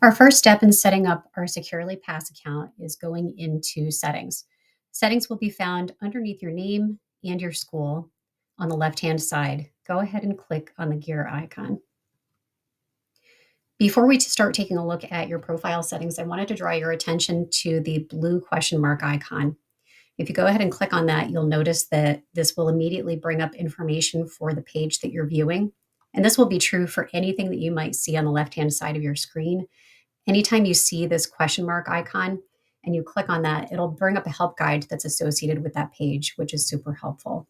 Our first step in setting up our Securely Pass account is going into settings. Settings will be found underneath your name and your school on the left hand side. Go ahead and click on the gear icon. Before we start taking a look at your profile settings, I wanted to draw your attention to the blue question mark icon. If you go ahead and click on that, you'll notice that this will immediately bring up information for the page that you're viewing. And this will be true for anything that you might see on the left hand side of your screen. Anytime you see this question mark icon and you click on that, it'll bring up a help guide that's associated with that page, which is super helpful.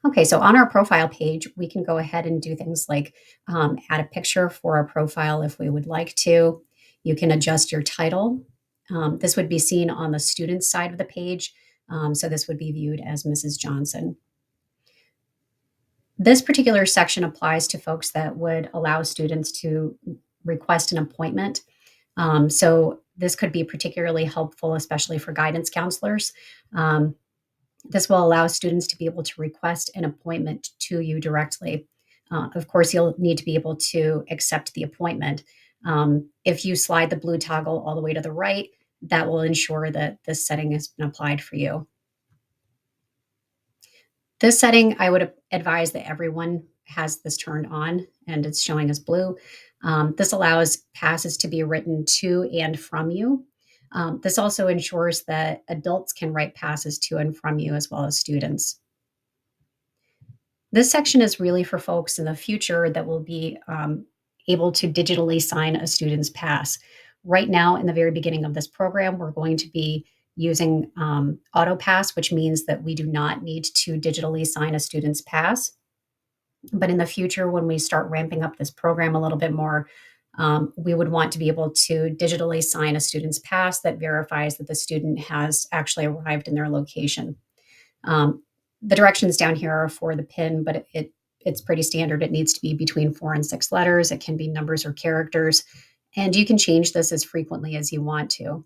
Okay, so on our profile page, we can go ahead and do things like add a picture for our profile if we would like to. You can adjust your title. This would be seen on the student side of the page. So this would be viewed as Mrs. Johnson. This particular section applies to folks that would allow students to request an appointment. So this could be particularly helpful, especially for guidance counselors. Um, this will allow students to be able to request an appointment to you directly. Of course, you'll need to be able to accept the appointment. If you slide the blue toggle all the way to the right, that will ensure that this setting has been applied for you. This setting, I would advise that everyone has this turned on and it's showing as blue. This allows passes to be written to and from you. This also ensures that adults can write passes to and from you as well as students. This section is really for folks in the future that will be able to digitally sign a student's pass. Right now, in the very beginning of this program, we're going to be using AutoPass, which means that we do not need to digitally sign a student's pass. But in the future, when we start ramping up this program a little bit more, we would want to be able to digitally sign a student's pass that verifies that the student has actually arrived in their location. The directions down here are for the PIN, but it's pretty standard. It needs to be between 4 and 6 letters. It can be numbers or characters, and you can change this as frequently as you want to.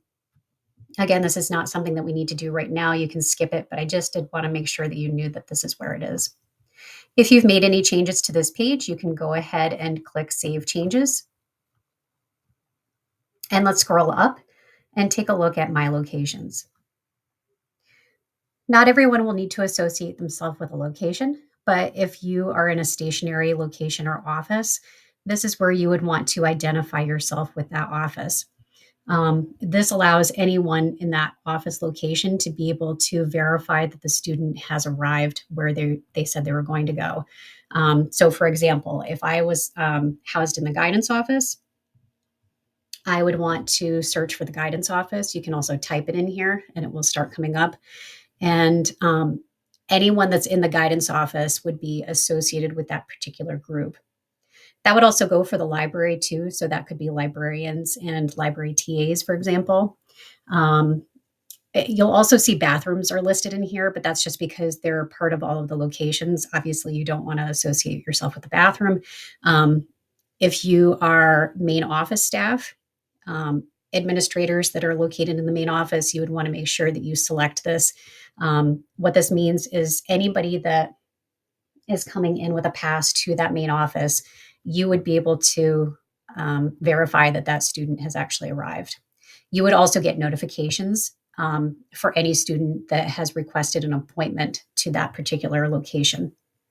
Again, this is not something that we need to do right now. You can skip it, but I just did want to make sure that you knew that this is where it is. If you've made any changes to this page, you can go ahead and click Save Changes. And let's scroll up and take a look at My Locations. Not everyone will need to associate themselves with a location, but if you are in a stationary location or office, this is where you would want to identify yourself with that office. This allows anyone in that office location to be able to verify that the student has arrived where they said they were going to go. So, for example, if I was housed in the guidance office, I would want to search for the guidance office. You can also type it in here and it will start coming up. And anyone that's in the guidance office would be associated with that particular group. That would also go for the library too. So that could be librarians and library TAs, for example. You'll also see bathrooms are listed in here, but that's just because they're part of all of the locations. Obviously, you don't want to associate yourself with the bathroom. If you are main office staff, administrators that are located in the main office, you would want to make sure that you select this. What this means is anybody that is coming in with a pass to that main office, you would be able to verify that that student has actually arrived. You would also get notifications for any student that has requested an appointment to that particular location.